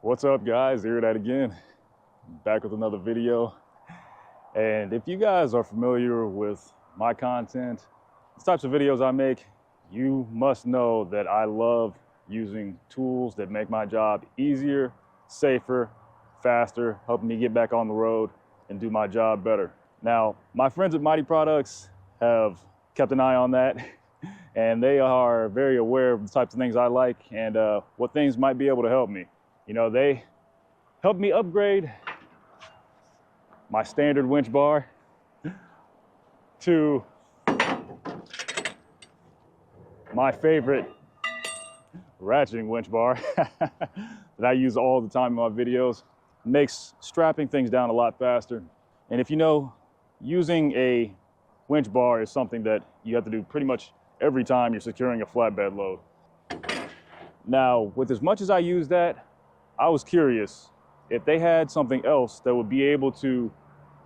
What's up, guys? Here it at again, back with another video. And if you guys are familiar with my content, the types of videos I make, you must know that I love using tools that make my job easier, safer, faster, helping me get back on the road and do my job better. Now, my friends at Mytee Products have kept an eye on that, and they are very aware of the types of things I like and what things might be able to help me. You know, they helped me upgrade my standard winch bar to my favorite ratcheting winch bar that I use all the time in my videos. It makes strapping things down a lot faster. And if you know, using a winch bar is something that you have to do pretty much every time you're securing a flatbed load. Now, with as much as I use that, I was curious if they had something else that would be able to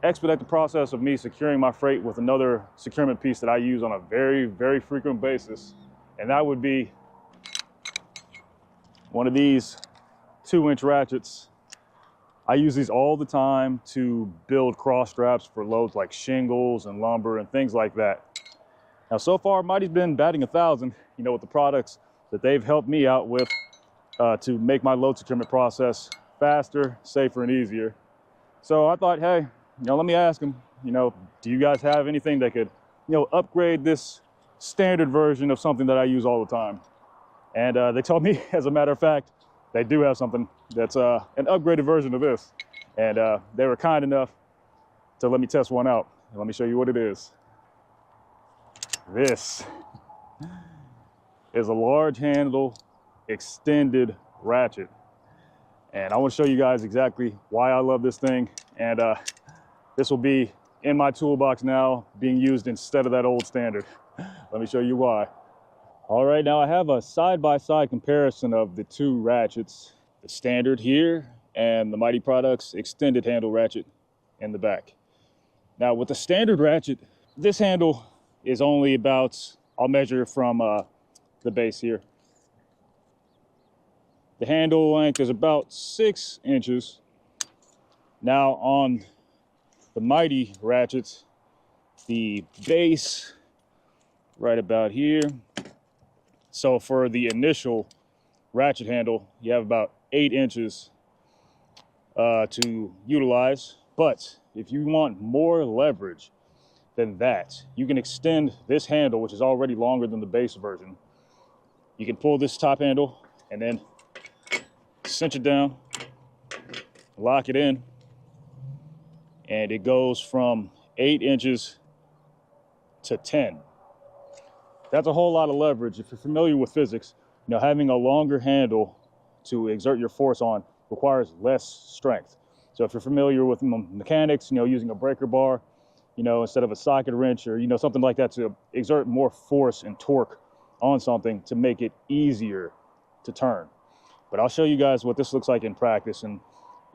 expedite the process of me securing my freight with another securement piece that I use on a very, very frequent basis. And that would be one of these 2-inch ratchets. I use these all the time to build cross straps for loads like shingles and lumber and things like that. Now, so far, Mytee's been batting 1,000, you know, with the products that they've helped me out with to make my load securement process faster, safer, and easier. So I thought, hey, let me ask them, do you guys have anything that could, upgrade this standard version of something that I use all the time? And they told me, as a matter of fact, they do have something that's an upgraded version of this. And they were kind enough to let me test one out. And let me show you what it is. This is a large handle extended ratchet. And I want to show you guys exactly why I love this thing. And this will be in my toolbox now, being used instead of that old standard. Let me show you why. All right, now I have a side-by-side comparison of the two ratchets, the standard here and the Mytee Products extended handle ratchet in the back. Now with the standard ratchet, this handle is only about, I'll measure from the base here. The handle length is about 6 inches. Now on the Mytee ratchets, the base right about here. So for the initial ratchet handle, you have about 8 inches to utilize. But if you want more leverage than that, you can extend this handle, which is already longer than the base version. You can pull this top handle and then cinch it down, lock it in, and it goes from 8 inches to 10. That's a whole lot of leverage. If you're familiar with physics, having a longer handle to exert your force on requires less strength. So if you're familiar with mechanics, using a breaker bar, instead of a socket wrench or, something like that, to exert more force and torque on something to make it easier to turn. But I'll show you guys what this looks like in practice and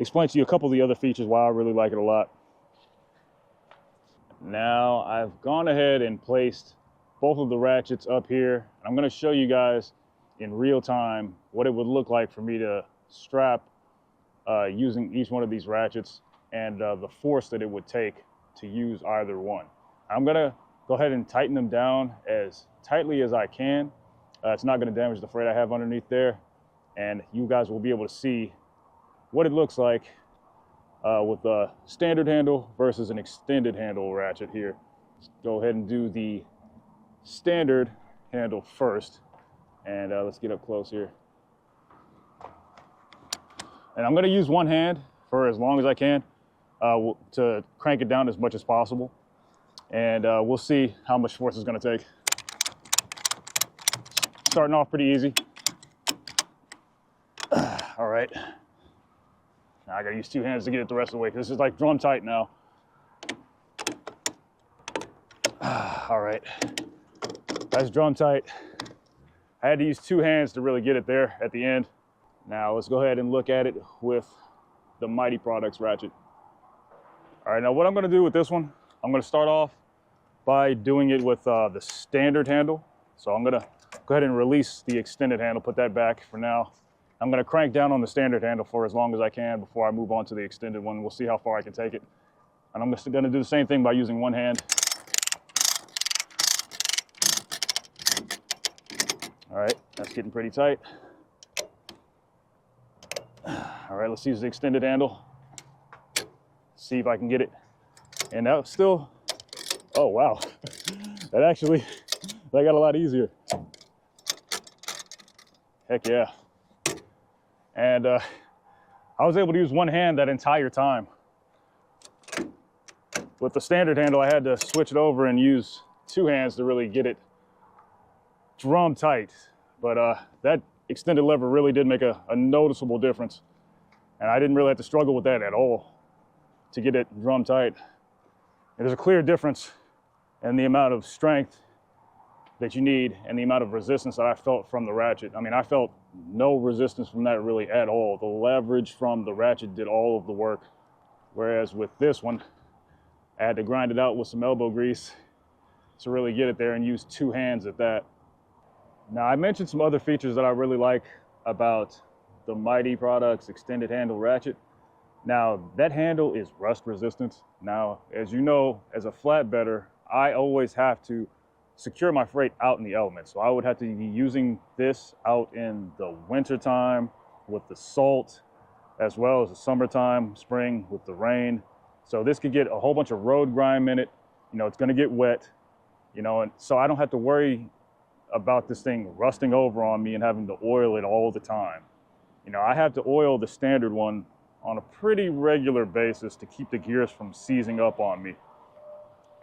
explain to you a couple of the other features why I really like it a lot. Now I've gone ahead and placed both of the ratchets up here. I'm going to show you guys in real time what it would look like for me to strap using each one of these ratchets and the force that it would take to use either one. I'm going to go ahead and tighten them down as tightly as I can. It's not going to damage the freight I have underneath there. And you guys will be able to see what it looks like with a standard handle versus an extended handle ratchet here. Let's go ahead and do the standard handle first. And let's get up close here. And I'm going to use one hand for as long as I can to crank it down as much as possible. And we'll see how much force it's going to take. Starting off pretty easy. All right. Now I gotta use 2 hands to get it the rest of the way because this is like drum tight now. All right. That's drum tight. I had to use 2 hands to really get it there at the end. Now let's go ahead and look at it with the Mytee Products ratchet. All right, now what I'm gonna do with this one, I'm gonna start off by doing it with the standard handle. So I'm gonna go ahead and release the extended handle, put that back for now. I'm gonna crank down on the standard handle for as long as I can before I move on to the extended one. We'll see how far I can take it. And I'm just gonna do the same thing by using one hand. All right, that's getting pretty tight. All right, let's use the extended handle. See if I can get it. And that still, oh wow. that got a lot easier. Heck yeah. And I was able to use one hand that entire time. With the standard handle, I had to switch it over and use two hands to really get it drum tight. But that extended lever really did make a noticeable difference. And I didn't really have to struggle with that at all to get it drum tight. And there's a clear difference in the amount of strength that you need and the amount of resistance that I felt from the Ratchet. I mean, I felt no resistance from that really at all. The leverage from the Ratchet did all of the work. Whereas with this one, I had to grind it out with some elbow grease to really get it there and use two hands at that. Now, I mentioned some other features that I really like about the Mytee products extended handle Ratchet. Now, that handle is rust resistant. Now, as you know, as a flatbedder, I always have to secure my freight out in the elements. So I would have to be using this out in the winter time with the salt, as well as the summertime, spring with the rain. So this could get a whole bunch of road grime in it. You know, it's gonna get wet, you know, and so I don't have to worry about this thing rusting over on me and having to oil it all the time. You know, I have to oil the standard one on a pretty regular basis to keep the gears from seizing up on me.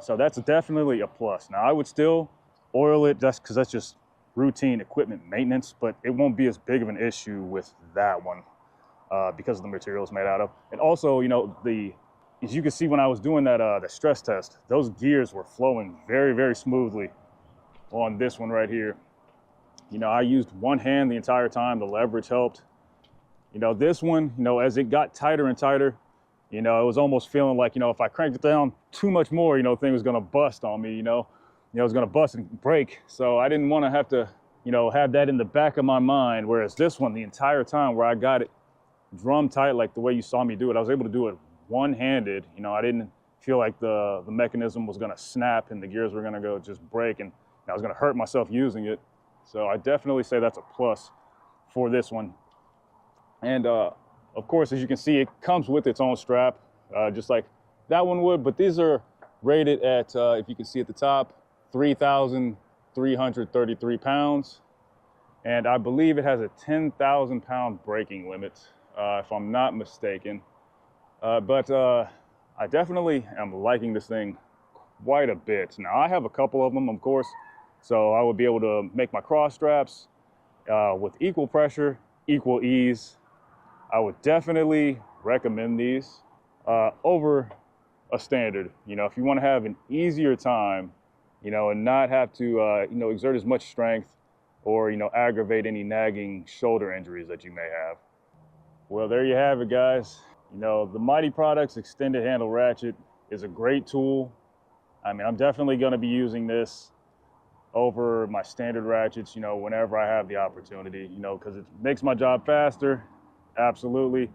So that's definitely a plus. Now I would still oil it just because that's just routine equipment maintenance, but it won't be as big of an issue with that one because of the material it's made out of. And also, you know, as you can see when I was doing that stress test, those gears were flowing very, very smoothly on this one right here. You know, I used one hand the entire time. The leverage helped. You know, this one, you know, as it got tighter and tighter, you know, it was almost feeling like, you know, if I cranked it down too much more, you know, the thing was going to bust on me, you know, it was going to bust and break. So I didn't want to have to, you know, have that in the back of my mind. Whereas this one, the entire time where I got it drum tight, like the way you saw me do it, I was able to do it one-handed. You know, I didn't feel like the mechanism was going to snap and the gears were going to go just break and I was going to hurt myself using it. So I definitely say that's a plus for this one. And of course, as you can see, it comes with its own strap, just like that one would. But these are rated at, if you can see at the top, 3,333 pounds. And I believe it has a 10,000 pound braking limit, if I'm not mistaken. But I definitely am liking this thing quite a bit. Now, I have a couple of them, of course, so I would be able to make my cross straps with equal pressure, equal ease. I would definitely recommend these over a standard. You know, if you want to have an easier time, you know, and not have to, you know, exert as much strength or, you know, aggravate any nagging shoulder injuries that you may have. Well, there you have it, guys. You know, the Mytee Products Extended Handle Ratchet is a great tool. I mean, I'm definitely going to be using this over my standard ratchets, you know, whenever I have the opportunity, you know, because it makes my job faster. Absolutely.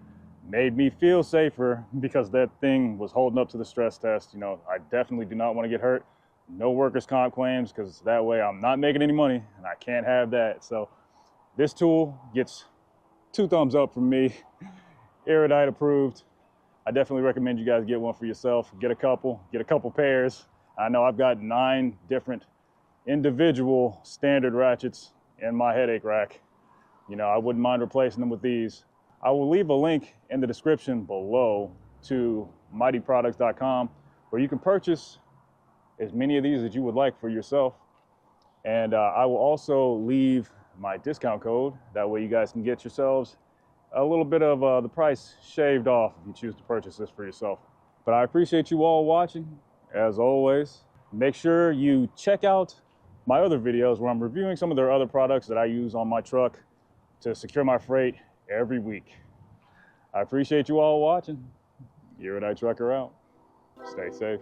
Made me feel safer because that thing was holding up to the stress test. You know, I definitely do not want to get hurt. No workers' comp claims, because that way I'm not making any money and I can't have that. So this tool gets 2 thumbs up from me. Erudite approved. I definitely recommend you guys get one for yourself. Get a couple pairs. I know I've got 9 different individual standard ratchets in my headache rack. You know, I wouldn't mind replacing them with these. I will leave a link in the description below to myteeproducts.com where you can purchase as many of these as you would like for yourself. And I will also leave my discount code. That way you guys can get yourselves a little bit of the price shaved off if you choose to purchase this for yourself. But I appreciate you all watching, as always. Make sure you check out my other videos where I'm reviewing some of their other products that I use on my truck to secure my freight every week. I appreciate you all watching. Erudite Trucker out. Stay safe.